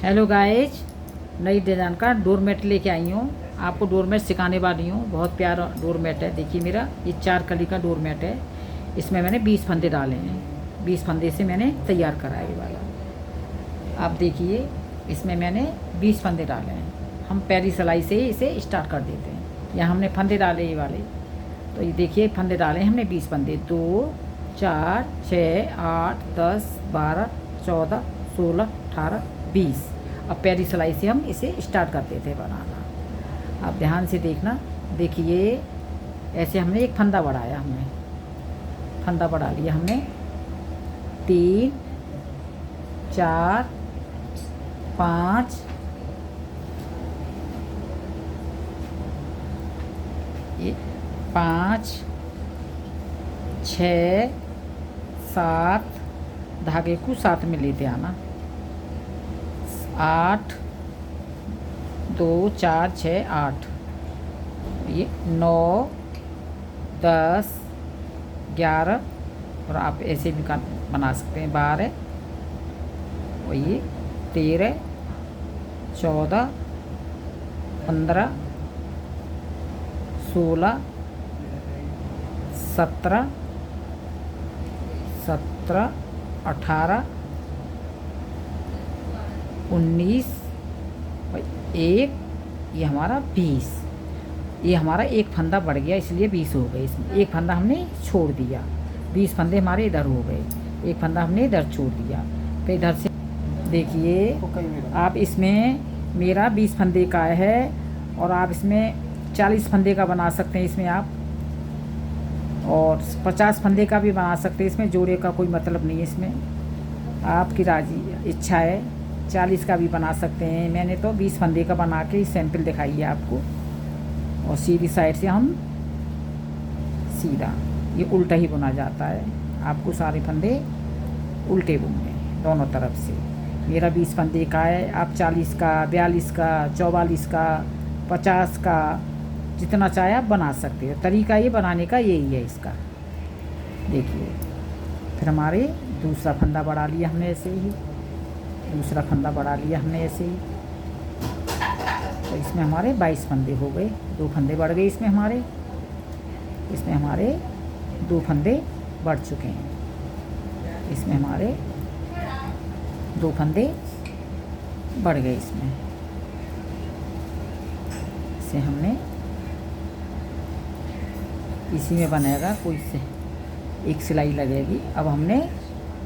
Hello guys, नई design का doormat लेके आई हूँ। आपको डोरमेट सिखाने वाली हूँ। बहुत प्यारा डोरमेट है। देखिए मेरा ये 4 कली का डोरमेट है। इसमें मैंने 20 फंदे डाले हैं। 20 फंदे से मैंने तैयार करा है ये वाला। आप देखिए इसमें मैंने 20 फंदे डाले हैं। हम पहली सिलाई से ही इसे स्टार्ट कर देते हैं। यहाँ हमने फंदे डाले ये वाले, तो ये देखिए फंदे डाले हमने 20 फंदे। 2 4 6 8 10 12 14 16 18 20। अब पहली सिलाई से हम इसे स्टार्ट करते थे बनाना। अब ध्यान से देखना। देखिए ऐसे हमने एक फंदा बढ़ाया, हमने फंदा बढ़ा लिया हमने 3 4 5 ये 5 6 7 धागे को साथ में लेते आना। 8 2 4 6 8 ये 9 10 11 और आप ऐसे भी बना सकते हैं 12 और ये 13 14 15 16 17 18 19 और 1 ये हमारा 20। ये हमारा एक फंदा बढ़ गया इसलिए 20 हो गए। इसमें एक फंदा हमने छोड़ दिया। 20 फंदे हमारे इधर हो गए। एक फंदा हमने इधर छोड़ दिया। तो इधर से देखिए आप इसमें मेरा 20 फंदे का है और आप इसमें 40 फंदे का बना सकते हैं। इसमें आप और 50 फंदे का भी बना सकते हैं। इसमें जोड़े का कोई मतलब नहीं है। इसमें आपकी राजी इच्छा है। 40 का भी बना सकते हैं। मैंने तो 20 फंदे का बना के सैंपल दिखाई है आपको। और सीधी साइड से हम सीधा ये उल्टा ही बुना जाता है। आपको सारे फंदे उल्टे बुनने दोनों तरफ से। मेरा 20 फंदे का है। आप 40 का 42 का 44 का 50 का जितना चाहे आप बना सकते हो। तरीका ये बनाने का यही है इसका। देखिए फिर हमारे दूसरा फंदा बढ़ा लिया हमने ऐसे ही। दूसरा फंदा बढ़ा लिया हमने ऐसे ही। तो इसमें हमारे 22 फंदे हो गए। 2 फंदे बढ़ गए इसमें हमारे। इसमें हमारे 2 फंदे बढ़ चुके हैं। इसमें हमारे 2 फंदे बढ़ गए इसमें। इसे हमने इसी में बनेगा कोई से एक सिलाई लगेगी। अब हमने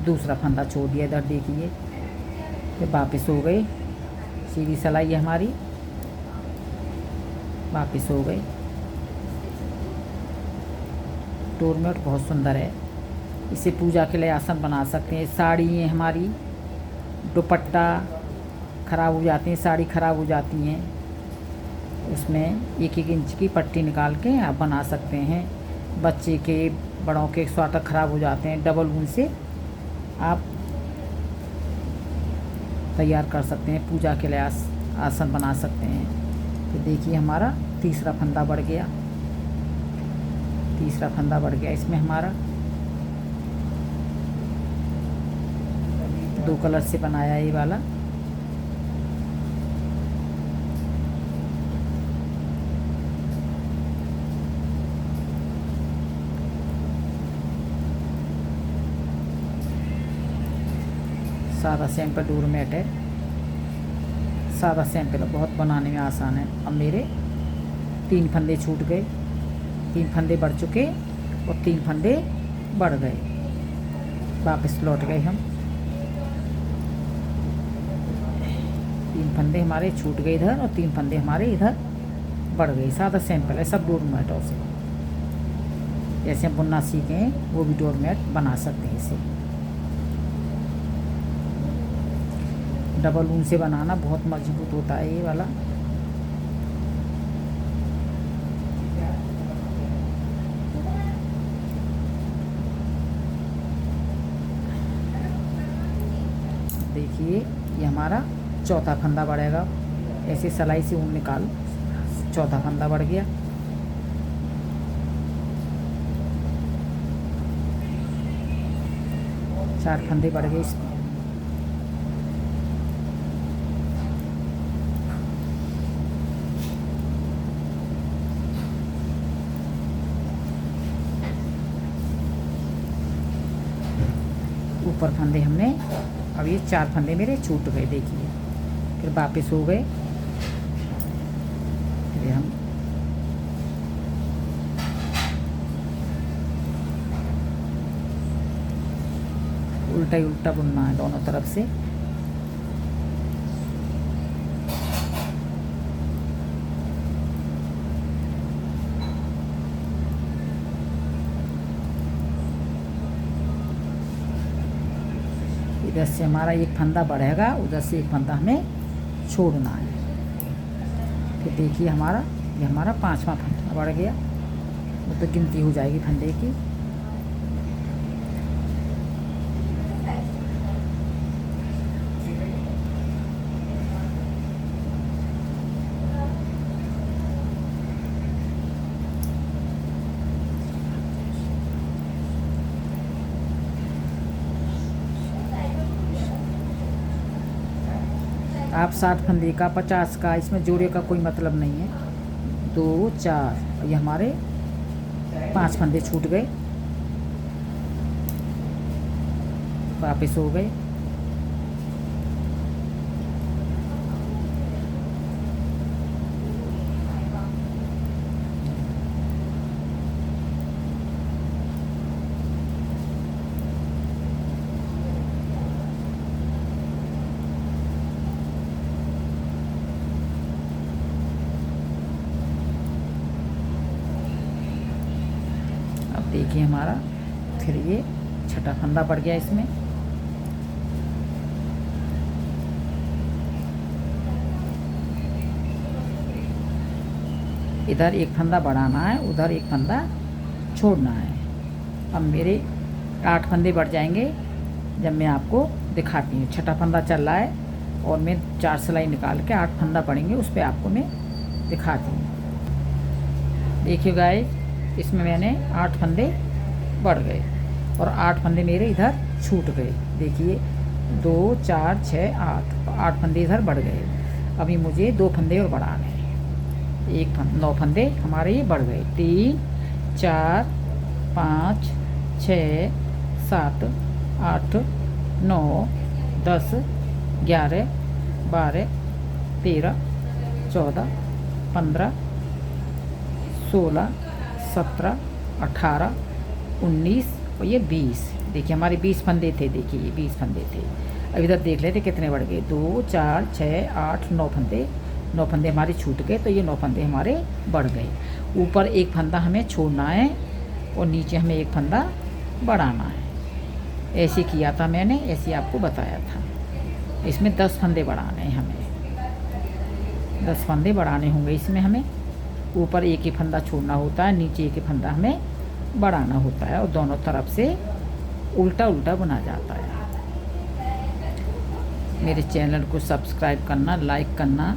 दूसरा फंदा छोड़ दिया इधर। देखिए फिर वापस हो गए। सीधी सिलाई है हमारी, वापस हो गई। डोरमेट बहुत सुंदर है। इसे पूजा के लिए आसन बना सकते हैं। साड़ी है हमारी, दुपट्टा ख़राब हो जाती हैं, साड़ी ख़राब हो जाती हैं, उसमें 1-1 इंच की पट्टी निकाल के आप बना सकते हैं। बच्चे के बड़ों के स्वेटर ख़राब हो जाते हैं, डबल ऊन से आप तैयार कर सकते हैं। पूजा के लिए आसन बना सकते हैं। तो देखिए हमारा तीसरा फंदा बढ़ गया। तीसरा फंदा बढ़ गया इसमें हमारा। 2 कलर से बनाया ये वाला। सादा सैंपल डोरमेट है। सादा सैंपल बहुत बनाने में आसान है। अब मेरे 3 फंदे छूट गए। 3 फंदे बढ़ चुके और 3 फंदे बढ़ गए। वापस लौट गए हम। 3 फंदे हमारे छूट गए इधर और 3 फंदे हमारे इधर बढ़ गए। सादा सैंपल है सब डोरमेटों से। जैसे हम बुनना सीखें वो भी डोरमेट बना सकते हैं। इसे डबल ऊन से बनाना बहुत मजबूत होता है ये वाला। देखिए ये हमारा चौथा फंदा बढ़ेगा। ऐसे सिलाई से ऊन निकाल, चौथा फंदा बढ़ गया। 4 फंदे बढ़ गए इसमें। ऊपर फंदे हमने, अब ये 4 फंदे मेरे छूट गए देखिए। फिर वापस हो गए, फिर हम उल्टा ही उल्टा बुनना है दोनों तरफ से। इधर से हमारा एक फंदा बढ़ेगा, उधर से एक फंदा हमें छोड़ना है। फिर देखिए हमारा ये हमारा 5वां फंदा बढ़ गया, वो तो गिनती हो जाएगी फंदे की। आप 60 फंदे का 50 का इसमें जोड़े का कोई मतलब नहीं है। 2 4 ये हमारे 5 फंदे छूट गए, वापस हो गए। देखिए हमारा फिर ये छठा फंदा पड़ गया इसमें। इधर एक फंदा बढ़ाना है, उधर एक फंदा छोड़ना है। अब मेरे 8 फंदे बढ़ जाएंगे जब मैं आपको दिखाती हूँ। छठा फंदा चल रहा है और मैं 4 सिलाई निकाल के 8 फंदा पड़ेंगे, उस पर आपको मैं दिखाती हूँ। देखिए गाइस, इसमें मैंने 8 फंदे बढ़ गए और 8 फंदे मेरे इधर छूट गए। देखिए 2 4 6 8, 8 फंदे इधर बढ़ गए। अभी मुझे 2 फंदे और बढ़ाने हैं। 9 फंदे हमारे ये बढ़ गए। 3 4 5 6 7 8 9 10 11 12 13 14 15 16 17 18 19 और ये 20। देखिए हमारे 20 फंदे थे। देखिए ये 20 फंदे थे। अब इधर देख लेते कितने बढ़ गए। 2 4 6 8 9 फंदे। 9 फंदे हमारे छूट गए, तो ये 9 फंदे हमारे बढ़ गए। ऊपर एक फंदा हमें छोड़ना है और नीचे हमें एक फंदा बढ़ाना है। ऐसे किया था मैंने, ऐसे आपको बताया था। इसमें 10 फंदे बढ़ाने हैं हमें। 10 फंदे बढ़ाने होंगे इसमें हमें। ऊपर एक ही फंदा छोड़ना होता है, नीचे एक ही फंदा हमें बढ़ाना होता है और दोनों तरफ से उल्टा उल्टा बुना जाता है। मेरे चैनल को सब्सक्राइब करना, लाइक करना।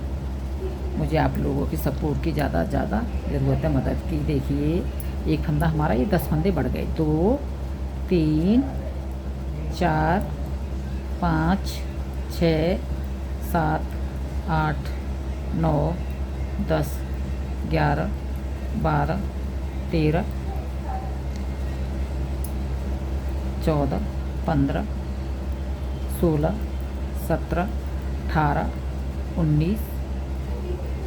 मुझे आप लोगों की सपोर्ट की ज़्यादा ज़रूरत है, मदद की। देखिए एक फंदा हमारा ये 10 फंदे बढ़ गए। 2 3 4 5 6 7 8 9 10 11 12 13 14 15 16 17 18 19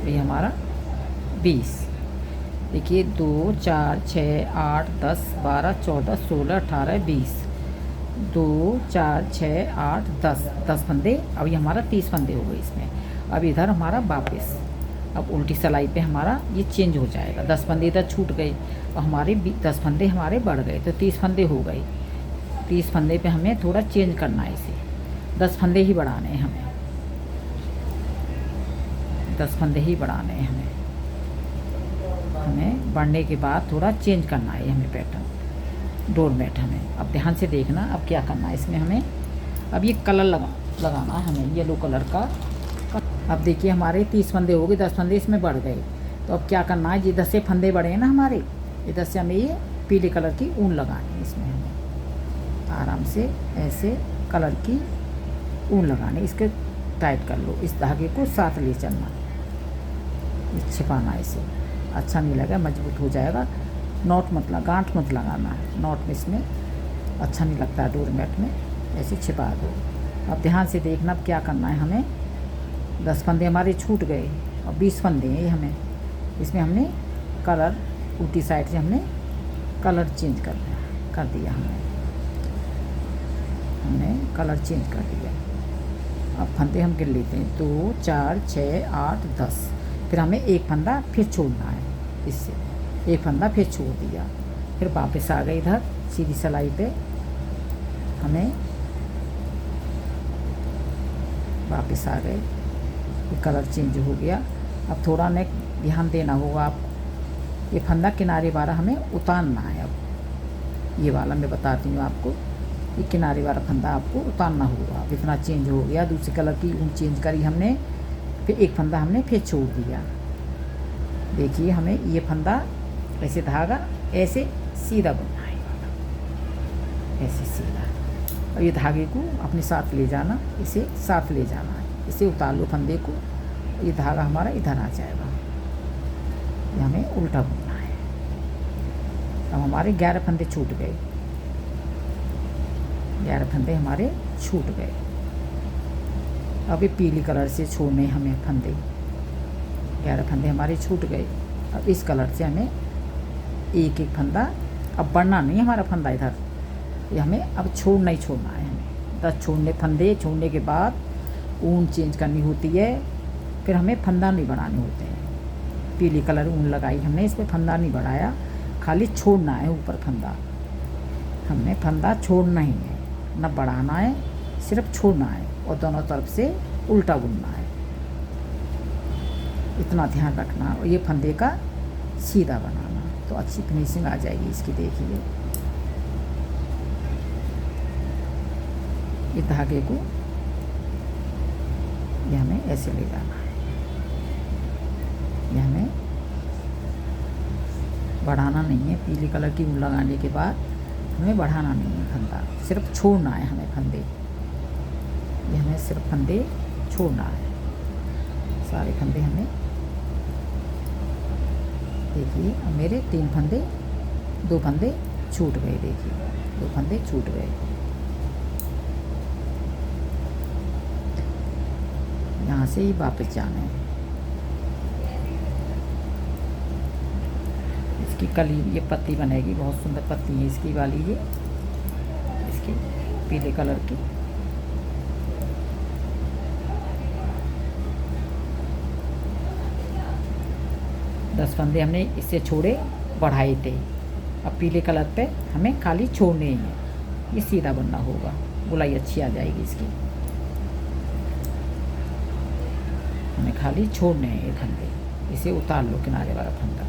ये हमारा 20। देखिए 2 4 6 8 10 12 14 16 18 20। 2 4 6 8 10 फंदे। अब ये हमारा 30 फंदे हो गए इसमें। अब इधर हमारा वापस, अब उल्टी सिलाई पे हमारा ये चेंज हो जाएगा। 10 फंदे इधर छूट गए और हमारे 10 फंदे हमारे बढ़ गए, तो 30 फंदे हो गए। 30 फंदे पे हमें थोड़ा चेंज करना है इसे। 10 फंदे ही बढ़ाने हैं हमें। 10 फंदे ही बढ़ाने हैं हमें बढ़ने के बाद थोड़ा चेंज करना है हमें पैटर्न, डोर मैट हमें। अब ध्यान से देखना अब क्या करना है इसमें हमें। अब ये कलर लगाना है हमें, येलो कलर का। अब देखिए हमारे 30 फंदे हो गए, 10 फंदे इसमें बढ़ गए। तो अब क्या करना है, इधर से फंदे बढ़े हैं ना हमारे, इधर से हमें ये पीले कलर की ऊन लगानी है इसमें हमें। आराम से ऐसे कलर की ऊन लगानी, इसके टाइट कर लो। इस धागे को साथ ले चलना, छिपाना इसे। अच्छा नहीं लगा, मजबूत हो जाएगा। नॉट मत लगा, गांठ मत लगाना है नॉट में, इसमें अच्छा नहीं लगता है डोर मैट में। ऐसे छिपा दो। अब ध्यान से देखना अब क्या करना है हमें। 10 फंदे हमारे छूट गए और 20 फंदे हैं ये हमें, इसमें हमने कलर उल्टी साइड से हमने कलर चेंज कर दिया हमने कलर चेंज कर दिया। अब फंदे हम गिन लेते हैं 2 4 6 8 10। फिर हमें एक फंदा फिर छोड़ना है, इससे एक फंदा फिर छोड़ दिया। फिर वापस आ गए इधर सीधी सिलाई पे, हमें वापस आ गए, कलर चेंज हो गया। अब थोड़ा ने ध्यान देना होगा आपको, ये फंदा किनारे वाला हमें उतारना है। अब ये वाला मैं बताती हूँ आपको, ये किनारे वाला फंदा आपको उतारना होगा। अब इतना चेंज हो गया, दूसरे कलर की ऊन चेंज करी हमने, फिर एक फंदा हमने फिर छोड़ दिया। देखिए हमें ये फंदा ऐसे धागा ऐसे सीधा बुनना है, ऐसे सीधा। और ये धागे को अपने साथ ले जाना, इसे साथ ले जाना है, इसे उतार लो फंदे को, ये धागा हमारा इधर आ जाएगा। ये हमें उल्टा बुनना है। अब हमारे 11 फंदे छूट गए, 11 फंदे हमारे छूट गए। अब ये पीली कलर से छोड़ने हमें फंदे, 11 फंदे हमारे छूट गए। अब इस कलर से हमें एक एक फंदा, अब बढ़ना नहीं हमारा फंदा इधर, ये हमें अब छोड़ना ही छोड़ना है। हमें 10 फंदे छोड़ने के बाद ऊन चेंज करनी होती है, फिर हमें फंदा नहीं बढ़ाने होते हैं। पीली कलर ऊन लगाई हमने, इस पर फंदा नहीं बढ़ाया, खाली छोड़ना है ऊपर फंदा। हमने फंदा छोड़ना ही है, न बढ़ाना है, सिर्फ छोड़ना है और दोनों तरफ से उल्टा बुनना है। इतना ध्यान रखना। और ये फंदे का सीधा बनाना, तो अच्छी फिनिशिंग आ जाएगी इसकी। देखिए ये धागे को ये हमें ऐसे ले जाना है, ये हमें बढ़ाना नहीं है। पीली कलर की ऊन लगाने के बाद हमें बढ़ाना नहीं है फंदा, सिर्फ छोड़ना है हमें फंदे। ये हमें सिर्फ फंदे छोड़ना है, सारे फंदे हमें। देखिए अब मेरे 3 फंदे, 2 फंदे छूट गए। देखिए 2 फंदे छूट गए। यहाँ से ही वापस जाना है। इसकी कली, ये पत्ती बनेगी, बहुत सुंदर पत्ती है इसकी वाली, ये इसकी पीले कलर की। दस फंदे हमने इससे छोड़े, बढ़ाए थे। अब पीले कलर पे हमें खाली छोड़ने ही है, ये सीधा बनना होगा, बुलाई अच्छी आ जाएगी इसकी। हमें खाली छोड़ने हैं ये फंदे, इसे उतार लो किनारे वाला फंदा।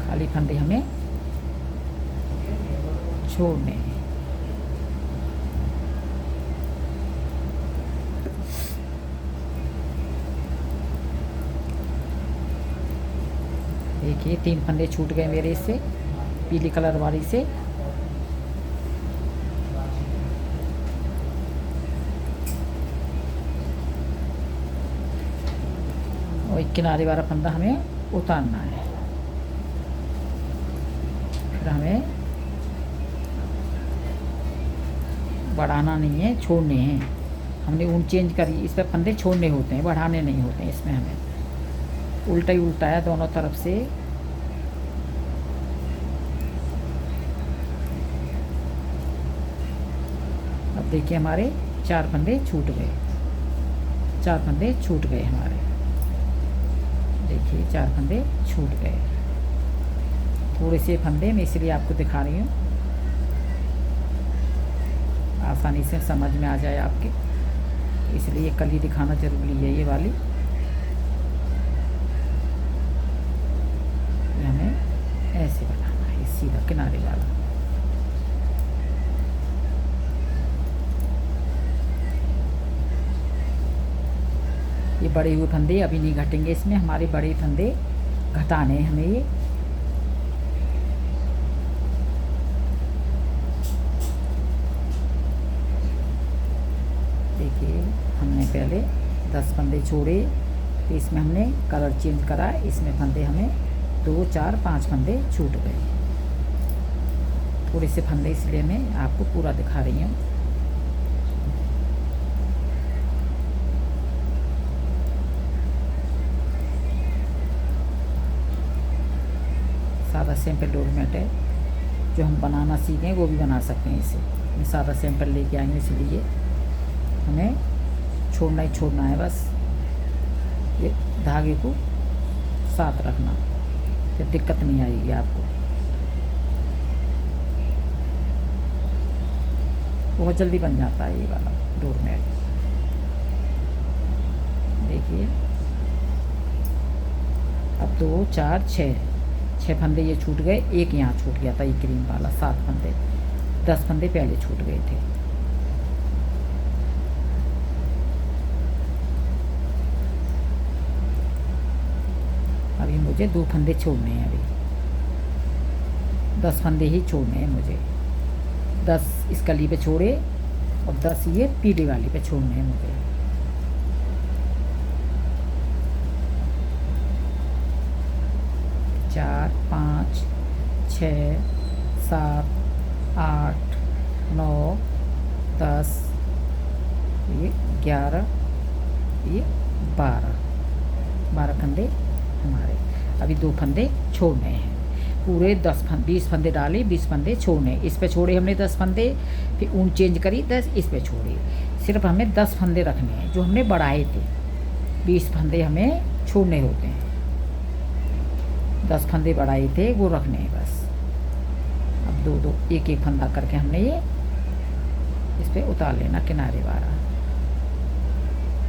खाली फंदे हमें छोड़ने हैं। देखिए 3 फंदे छूट गए मेरे इससे, पीली कलर वाली से। और किनारे वाला फंदा हमें उतारना है। फिर हमें बढ़ाना नहीं है, छोड़ने हैं। हमने ऊन चेंज करी, इस पर फंदे छोड़ने होते हैं, बढ़ाने नहीं होते हैं। इसमें हमें उल्टा ही उल्टा है दोनों तरफ से। अब देखिए हमारे 4 फंदे छूट गए, 4 फंदे छूट गए हमारे। देखिए 4 फंदे छूट गए। थोड़े से फंदे मैं इसलिए आपको दिखा रही हूँ, आसानी से समझ में आ जाए आपके, इसलिए कली दिखाना जरूरी है ये वाली। ये हमें ऐसे बनाना है, सीधा किनारे वाला। ये बड़े हुए फंदे अभी नहीं घटेंगे, इसमें हमारे बड़े फंदे घटाने हैं हमें। ये देखिए हमने पहले 10 फंदे छोड़े, तो इसमें हमने कलर चेंज करा, इसमें फंदे हमें 2 4 5 फंदे छूट गए। थोड़े से फंदे, इसलिए मैं आपको पूरा दिखा रही हूँ। सादा सिंपल डोरमेट है, जो हम बनाना सीखें वो भी बना सकते हैं इसे। मैं सादा सिंपल लेके आई हूँ, इसलिए हमें छोड़ना ही छोड़ना है बस। ये धागे को साथ रखना, फिर दिक्कत नहीं आएगी आपको। बहुत जल्दी बन जाता है ये वाला डोरमेट। देखिए, अब 2 4 6 फंदे ये छूट गए, एक यहाँ छूट गया था, ये क्रीम वाला 7 फंदे, 10 फंदे पहले छूट गए थे। अभी मुझे 2 फंदे छोड़ने हैं, अभी 10 फंदे ही छोड़ने हैं मुझे। 10 इस कली पे छोड़े और 10 ये पीली वाली पे छोड़ने हैं मुझे। चार 5 6 7 8 9 10, ये 11, ये 12 फंदे हमारे। अभी 2 फंदे छोड़ने हैं, पूरे 20 फंदे डाले, 20 फंदे छोड़ने। इस पे छोड़े हमने 10 फंदे, फिर ऊन चेंज करी 10, इस पे छोड़े। सिर्फ हमें 10 फंदे रखने हैं जो हमने बढ़ाए थे। 20 फंदे हमें छोड़ने होते हैं, 10 फंदे बढ़ाए थे वो रखने हैं बस। अब 2 1 फंदा करके हमने ये इस पे उतार लेना, किनारे वाला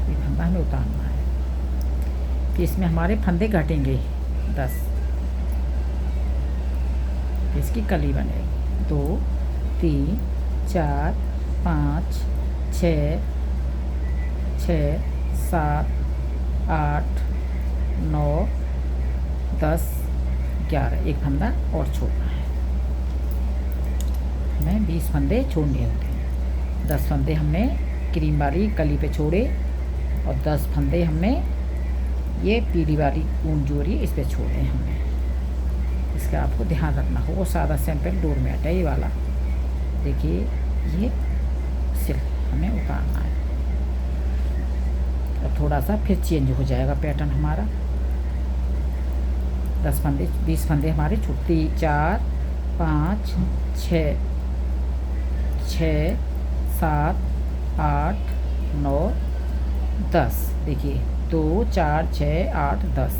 ये फंदा हमें उतारना है। फिर इसमें हमारे फंदे घटेंगे 10, इसकी कली बनेगी। 2 3 4 5 6 7 8 9 10 11, एक फंदा और छोड़ना है। हमें 20 फंदे छोड़ने होते हैं। 10 फंदे हमने क्रीम वाली कली पे छोड़े और 10 फंदे हमने ये पीली वाली ऊन जोड़ी इस पे छोड़े हमने। इसका आपको ध्यान रखना हो। वो सादा सिंपल डोरमेट है ये वाला। देखिए, ये सिर्फ हमें उतारना है और थोड़ा सा फिर चेंज हो जाएगा पैटर्न हमारा। 10 फंदे 20 फंदे हमारे छुट्टी। 4 5 6 7 8 9 10। देखिए, 2 4 6 8 10,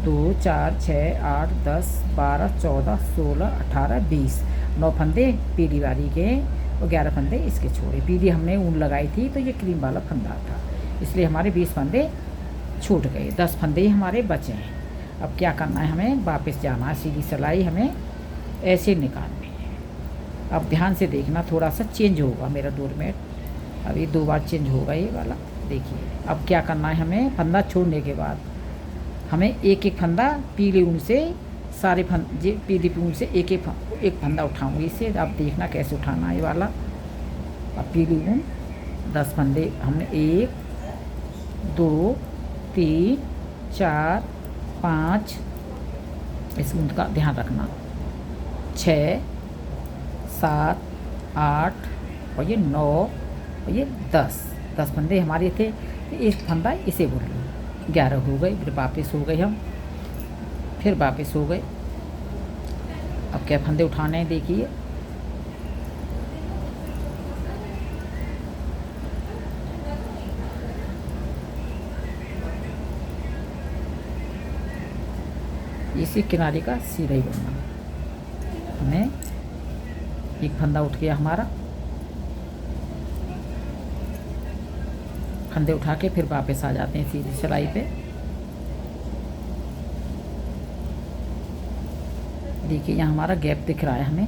2 4 6 8 10 12 14 16 18 20, 9 फंदे पीली वाली के और 11 फंदे इसके छोड़े। पीली हमने ऊन लगाई थी तो ये क्रीम वाला फंदा था, इसलिए हमारे 20 फंदे छूट गए। 10 फंदे ही हमारे बचे हैं। अब क्या करना है, हमें वापस जाना है। सीधी सिलाई हमें ऐसे निकालनी है। अब ध्यान से देखना, थोड़ा सा चेंज होगा मेरा डोरमेट। अभी 2 बार चेंज होगा ये वाला। देखिए, अब क्या करना है, हमें फंदा छोड़ने के बाद हमें एक फंदा पीली ऊन से, सारे फंदे पीली ऊन से एक फंदा उठाऊंगी इसे। अब देखना कैसे उठाना है ये वाला। अब पीली ऊन 10 फंदे हमने 1 2 3 4 5, इस ऊन का ध्यान रखना, 6 7 8 और ये 9 और ये 10 फंदे हमारे थे। एक फंदा इसे बोल लो, 11 हो गए। फिर वापस हो गए हम, फिर वापस हो गए। अब क्या फंदे उठाने हैं, देखिए। इसी किनारे का सीधा ही बनना। हमें एक फंदा उठ गया हमारा, फंदे उठा के फिर वापस आ जाते हैं सीधी सिलाई पे। देखिए, यहाँ हमारा गैप दिख रहा है हमें,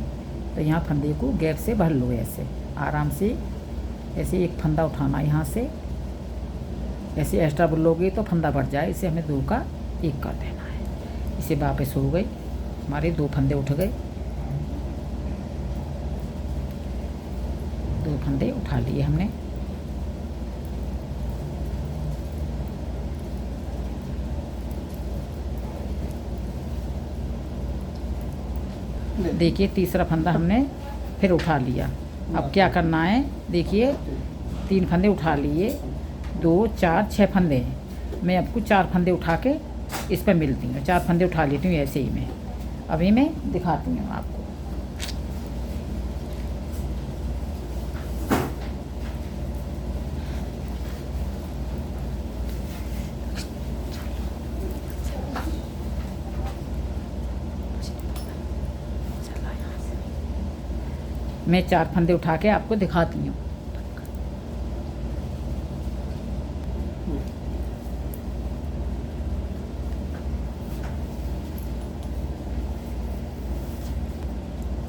तो यहाँ फंदे को गैप से भर लो, ऐसे आराम से। ऐसे एक फंदा उठाना यहाँ से, ऐसे एक्स्ट्रा भर लोगे तो फंदा बढ़ जाए। इसे हमें 2 का 1 कर देना है। इसे वापस हो गए, हमारे 2 फंदे उठ गए। 2 फंदे उठा लिए हमने। ले देखिए तीसरा फंदा हमने फिर उठा लिया। अब क्या करना है, देखिए 3 फंदे उठा लिए, 2 4 6 फंदे हैं। मैं आपको 4 फंदे उठा के इस पर मिलती हूँ। 4 फंदे उठा लेती हूँ ऐसे ही मैं, अभी मैं दिखाती हूँ आपको। मैं 4 फंदे उठा के आपको दिखाती हूँ।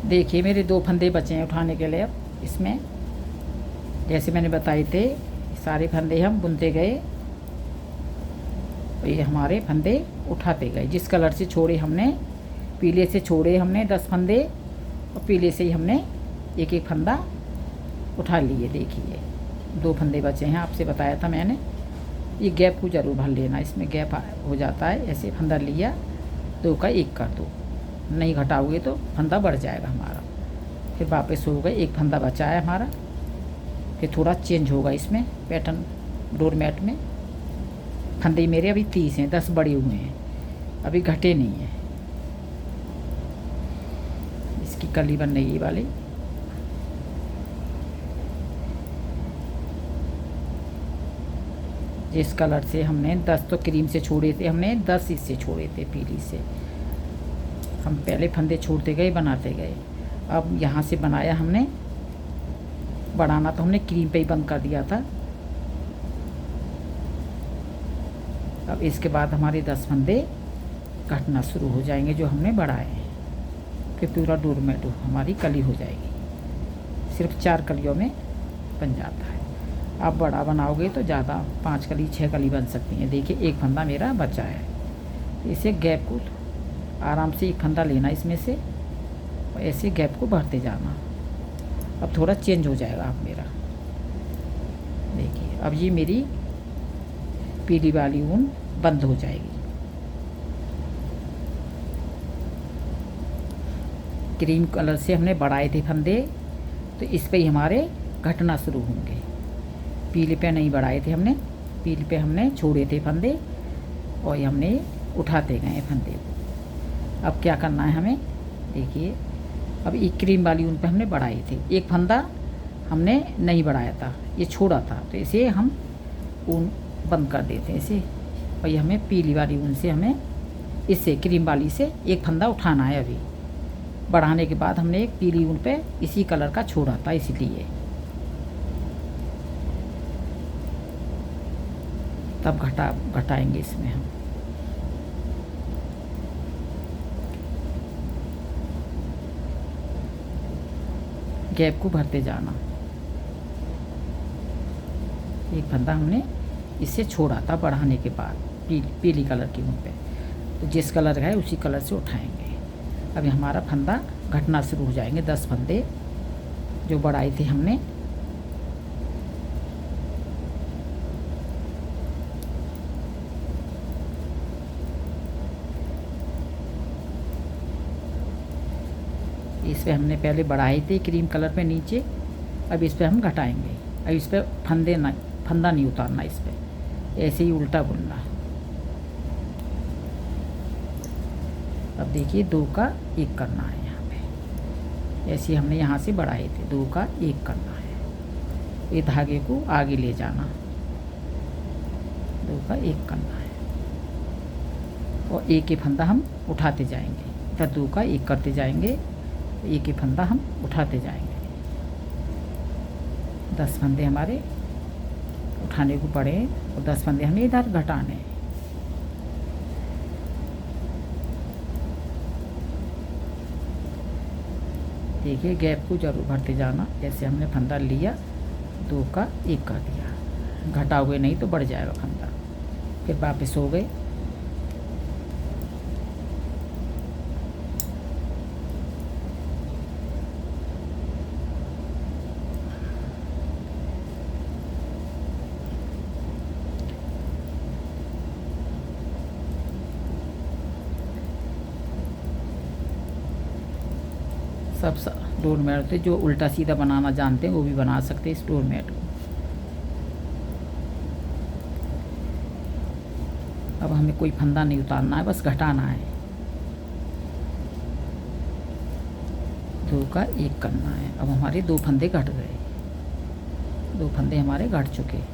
देखिए मेरे 2 फंदे बचे हैं उठाने के लिए। अब इसमें जैसे मैंने बताए थे सारे फंदे हम बुनते गए, तो ये हमारे फंदे उठाते गए। जिस कलर से छोड़े हमने, पीले से छोड़े हमने 10 फंदे, और पीले से ही हमने एक एक फंदा उठा लिए। देखिए 2 फंदे बचे हैं, आपसे बताया था मैंने। ये गैप को ज़रूर भर लेना, इसमें गैप हो जाता है। ऐसे फंदा लिया, 2 का 1 कर दो, नहीं घटाओगे तो फंदा बढ़ जाएगा हमारा। फिर वापस हो गए, 1 फंदा बचा है हमारा। फिर थोड़ा चेंज होगा इसमें पैटर्न, डोर मैट में। फंदे मेरे अभी 30 हैं, 10 बड़े हुए हैं, अभी घटे नहीं हैं। इसकी कली बन रही वाली। जिस कलर से हमने 10 तो क्रीम से छोड़े थे, हमने 10 इससे छोड़े थे, पीली से। हम पहले फंदे छोड़ते गए, बनाते गए। अब यहाँ से बनाया हमने, बढ़ाना तो हमने क्रीम पे ही बंद कर दिया था। अब इसके बाद हमारे 10 फंदे घटना शुरू हो जाएंगे जो हमने बढ़ाए हैं। फिर पूरा डोरमेट हमारी कली हो जाएगी। सिर्फ 4 कलियों में बन जाता है। आप बड़ा बनाओगे तो ज़्यादा 5 कली 6 कली बन सकती हैं। देखिए 1 फंदा मेरा बचा है। इसे गैप को आराम से 1 फंदा लेना इसमें से, और ऐसे गैप को भरते जाना। अब थोड़ा चेंज हो जाएगा आप मेरा। देखिए अब ये मेरी पीली वाली ऊन बंद हो जाएगी। क्रीम कलर से हमने बढ़ाए थे फंदे, तो इस पे ही हमारे घटना शुरू होंगे। पीले पे नहीं बढ़ाए थे हमने, पीले पे हमने छोड़े थे फंदे, और ये हमने उठाते गए फंदे को। अब क्या करना है हमें, देखिए अब एक क्रीम वाली ऊन पे हमने बढ़ाए थे, 1 फंदा हमने नहीं बढ़ाया था, ये छोड़ा था, तो इसे हम ऊन बंद कर देते हैं इसे। और ये हमें पीली वाली ऊन से हमें इससे क्रीम वाली से 1 फंदा उठाना है। अभी बढ़ाने के बाद हमने एक पीली ऊन पे इसी कलर का छोड़ा था, इसलिए तब घटाएंगे इसमें हम। गैप को भरते जाना। 1 फंदा हमने इससे छोड़ा था बढ़ाने के बाद पीली कलर की ऊन पे, तो जिस कलर का है उसी कलर से उठाएंगे। अभी हमारा फंदा घटना शुरू हो जाएंगे। 10 फंदे जो बढ़ाए थे हमने, इस पर हमने पहले बढ़ाए थे क्रीम कलर पे नीचे, अब इस पर हम घटाएंगे। अब इस पर फंदा नहीं उतारना, इस पर ऐसे ही उल्टा बुनना। अब देखिए 2 का 1 करना है यहाँ पे, ऐसे हमने यहाँ से बढ़ाए थे, 2 का 1 करना है। ये धागे को आगे ले जाना, 2 का 1 करना है, और 1 ही फंदा हम उठाते जाएंगे। इधर 2 का 1 करते जाएंगे, 1 ही फंदा हम उठाते जाएंगे। 10 फंदे हमारे उठाने को पड़े, और 10 फंदे हमें इधर घटाने हैं। देखिए गैप को जरूर भरते जाना। जैसे हमने फंदा लिया, 2 का 1 कर दिया, घटाओगे नहीं तो बढ़ जाएगा फंदा। फिर वापस हो गए। सब डोरमेट होते जो उल्टा सीधा बनाना जानते हैं वो भी बना सकते हैं इस डोरमेट को। अब हमें कोई फंदा नहीं उतारना है, बस घटाना है। 2 का 1 करना है। अब हमारे 2 फंदे घट गए, 2 फंदे हमारे घट चुके।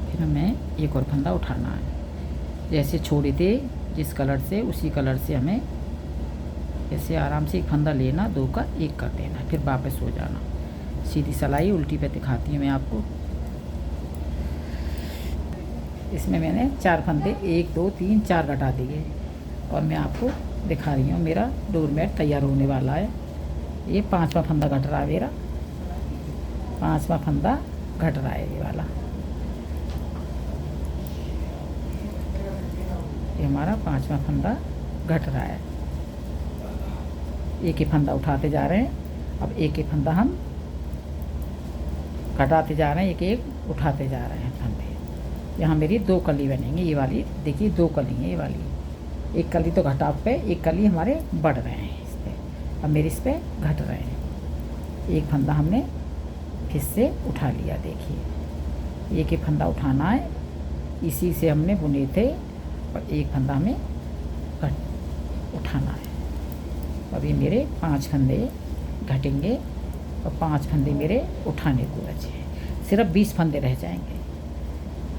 फिर हमें एक और फंदा उठाना है। जैसे छोड़े थे जिस कलर से, उसी कलर से हमें ऐसे आराम से एक फंदा लेना, 2 का 1 कर देना, फिर वापस हो जाना। सीधी सिलाई उल्टी पे दिखाती हूँ मैं आपको। इसमें मैंने 4 फंदे 1 2 3 4 घटा दिए और मैं आपको दिखा रही हूँ मेरा डोरमेट तैयार होने वाला है। ये 5वां फंदा घट रहा है मेरा, 5वां फंदा घट रहा है ये वाला। ये हमारा 5वां फंदा घट रहा है। एक ही फंदा उठाते जा रहे हैं। अब एक ही फंदा हम घटाते जा रहे हैं, एक एक उठाते जा रहे हैं फंदे। यहाँ मेरी 2 कली बनेंगी। ये वाली देखिए 2 कली है ये वाली। एक कली तो घटाव पे, एक कली हमारे बढ़ रहे हैं इस पर। अब मेरे इस पर घट रहे हैं। एक फंदा हमने फिर से उठा लिया। देखिए एक ही फंदा उठाना है, इसी से हमने बुने थे और एक फंदा हमें उठाना है। अब ये मेरे 5 फंदे घटेंगे और 5 फंदे मेरे उठाने को बचे हैं। सिर्फ 20 फंदे रह जाएंगे।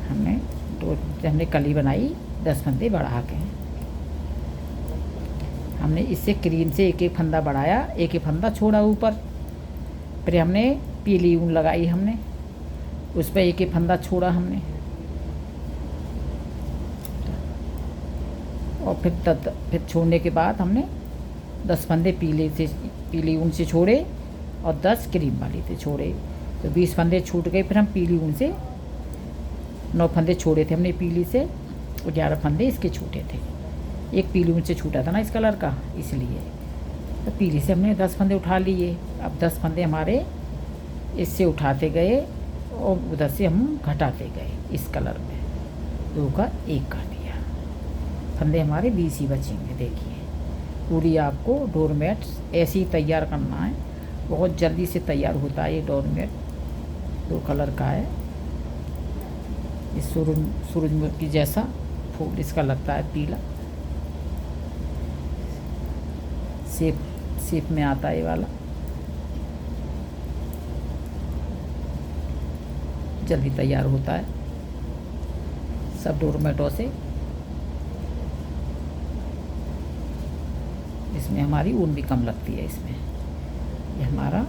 हमने कली बनाई 10 फंदे बढ़ा के। हमने इससे क्रीम से एक एक फंदा बढ़ाया, एक एक फंदा छोड़ा ऊपर। फिर हमने पीली ऊन लगाई, हमने उस पर एक एक फंदा छोड़ा हमने। और फिर छोड़ने के बाद हमने 10 फंदे पीली ऊन से छोड़े और 10 क्रीम वाली से छोड़े, तो 20 फंदे छूट गए। फिर हम पीली ऊन से 9 फंदे छोड़े थे हमने पीली से, और 11 फंदे इसके छूटे थे। एक पीली ऊन से छूटा था ना इस कलर का, इसलिए तो पीली से हमने 10 फंदे उठा लिए। अब 10 फंदे हमारे इससे उठाते गए और उधर से हम घटाते गए इस कलर में। 2 का 1 कर दिया। फंदे हमारे 20 ही बचेंगे। देखिए पूरी आपको डोरमेट ऐसे ही तैयार करना है, बहुत जल्दी से तैयार होता है ये डोरमेट। 2 कलर का है। इस सूरजमुखी जैसा फूल इसका लगता है पीला, शेप में आता है ये वाला। जल्दी तैयार होता है सब डोरमेटों से। इसमें हमारी ऊन भी कम लगती है इसमें। ये हमारा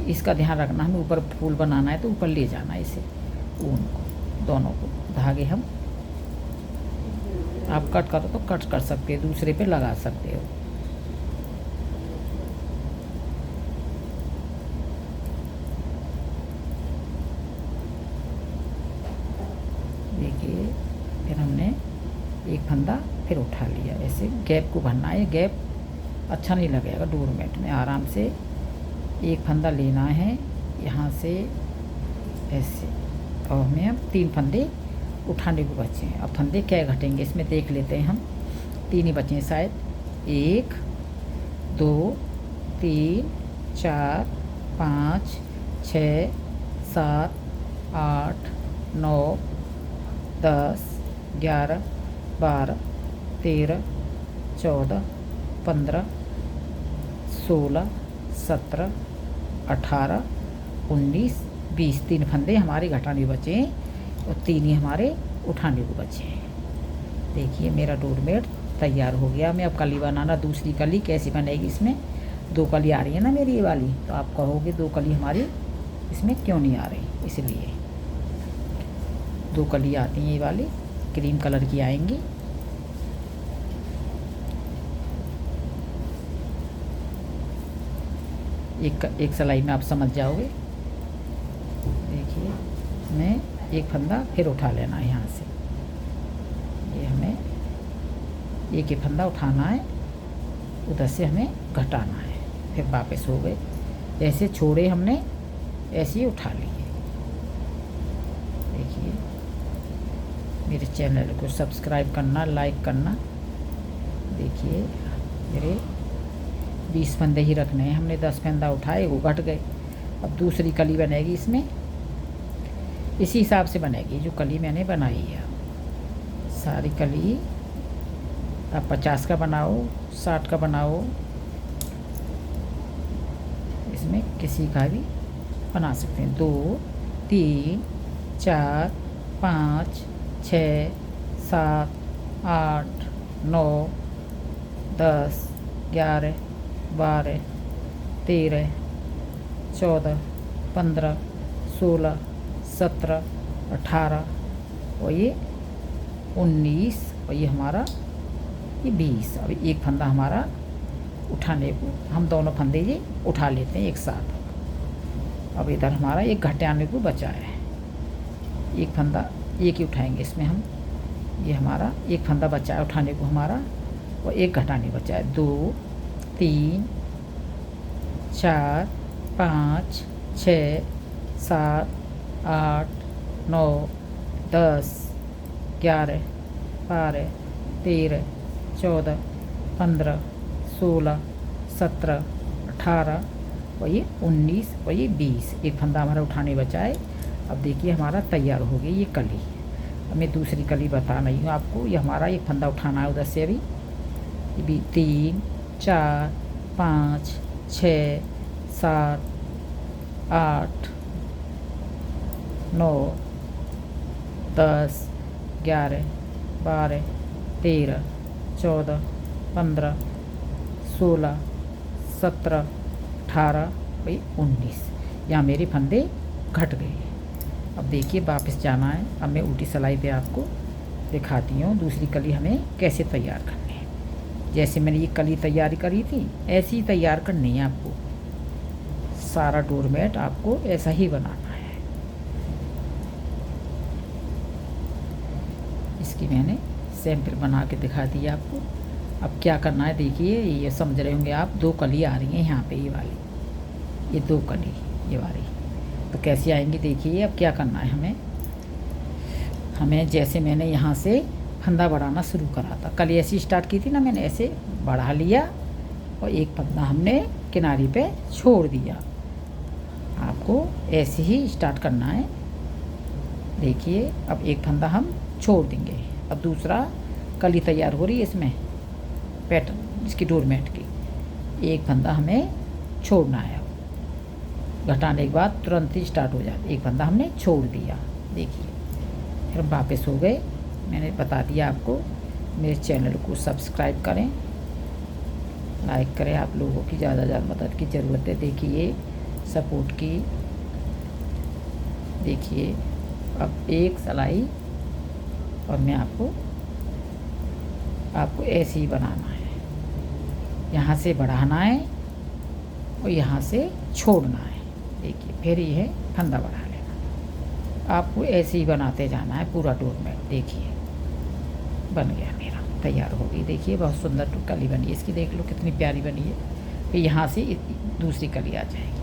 इसका ध्यान रखना, हमें ऊपर फूल बनाना है तो ऊपर ले जाना है इसे, ऊन को, दोनों को धागे हम। आप कट करो तो कट कर सकते हो, दूसरे पे लगा सकते हो। देखिए फिर हमने एक फंदा फिर उठा लिया। ऐसे गैप को भरना है, गैप अच्छा नहीं लगेगा डोरमेट में। आराम से एक फंदा लेना है यहाँ से ऐसे, और हमें अब 3 फंदे उठाने को बचे हैं। अब फंदे क्या घटेंगे इसमें देख लेते हैं हम। 3 ही बचे हैं शायद। 1 2 3 4 5 6 7 8 9 10 11 12 13 14 15 16 17 18 19 20। 3 फंदे हमारे घटाने बचे हैं और 3 ही हमारे उठाने को बचे हैं। देखिए मेरा डोरमेट तैयार हो गया। मैं अब कली बनाना, दूसरी कली कैसे बनेगी। इसमें 2 कली आ रही है ना मेरी ये वाली, तो आप कहोगे 2 कली हमारी इसमें क्यों नहीं आ रही। इसलिए 2 कली आती हैं ये वाली, क्रीम कलर की आएंगी। एक सिलाई में आप समझ जाओगे। देखिए मैं एक फंदा फिर उठा लेना है यहाँ से, एक ही फंदा उठाना है, उधर से हमें घटाना है, फिर वापस हो गए। जैसे छोड़े हमने ऐसे ही उठा लिए। देखिए, मेरे चैनल को सब्सक्राइब करना, लाइक करना। देखिए मेरे 20 फंदे ही रखने हैं हमने, 10 फंदा उठाए, वो घट गए। अब दूसरी कली बनेगी इसमें, इसी हिसाब से बनेगी जो कली मैंने बनाई है। सारी कली आप 50 का बनाओ, 60 का बनाओ, इसमें किसी का भी बना सकते हैं। 2 3 4 5 6 7 8 9 10 11 12 13 14 15 16 17 18 और ये 19 और ये हमारा ये 20। अब एक फंदा हमारा उठाने को, हम दोनों फंदे ये उठा लेते हैं एक साथ। अब इधर हमारा एक घटाने को बचा है, एक फंदा एक ही उठाएंगे इसमें हम। ये हमारा एक फंदा बचा है उठाने को हमारा, और एक घटाने बचा है। 2 3 4 5 6 7 8 9 10 11 12 13 14 15 16 17 18 और ये 19 और ये 20। एक फंदा हमारा उठाने बचा है। अब देखिए हमारा तैयार हो गई ये कली। अब मैं दूसरी कली बता रही हूँ आपको। ये हमारा एक फंदा उठाना है उधर से अभी। ये भी 3 4 5 6 7 8 9 10 11 12 13 14 15 16 17 18 भाई 19। यहाँ मेरे फंदे घट गए। अब देखिए वापस जाना है। अब मैं उल्टी सिलाई पे आपको दिखाती हूँ दूसरी कली हमें कैसे तैयार करनी है। जैसे मैंने ये कली तैयारी करी थी ऐसी ही तैयार करनी है आपको। सारा डोरमेट आपको ऐसा ही बनाना है। इसकी मैंने सैंपल बना के दिखा दी आपको। अब क्या करना है देखिए, ये समझ रहे होंगे आप, 2 कली आ रही हैं यहाँ पे, ये वाली, ये 2 कली ये वाली। तो कैसे आएंगी देखिए। अब क्या करना है हमें जैसे मैंने यहाँ से फंदा बढ़ाना शुरू करा था, कली ऐसी स्टार्ट की थी ना, मैंने ऐसे बढ़ा लिया और एक फंदा हमने किनारे पे छोड़ दिया। आपको ऐसे ही स्टार्ट करना है। देखिए अब एक फंदा हम छोड़ देंगे। अब दूसरा कली तैयार हो रही है इसमें पैटर्न इसकी डोरमेट की। एक फंदा हमें छोड़ना है। घटाने के बाद तुरंत ही स्टार्ट हो जाए। एक फंदा हमने छोड़ दिया। देखिए फिर वापस हो गए। मैंने बता दिया आपको। मेरे चैनल को सब्सक्राइब करें, लाइक करें। आप लोगों की ज़्यादा ज़्यादा मदद की ज़रूरत है। देखिए सपोर्ट की। देखिए अब एक सिलाई और मैं आपको ऐसे ही बनाना है। यहाँ से बढ़ाना है और यहाँ से छोड़ना है। देखिए फिर ये है फंदा बढ़ा लेना। आपको ऐसे ही बनाते जाना है पूरा डोरमेट। देखिए बन गया मेरा, तैयार हो गई। देखिए बहुत सुंदर कली बनी है इसकी, देख लो कितनी प्यारी बनी है। फिर यहाँ से दूसरी कली आ जाएगी।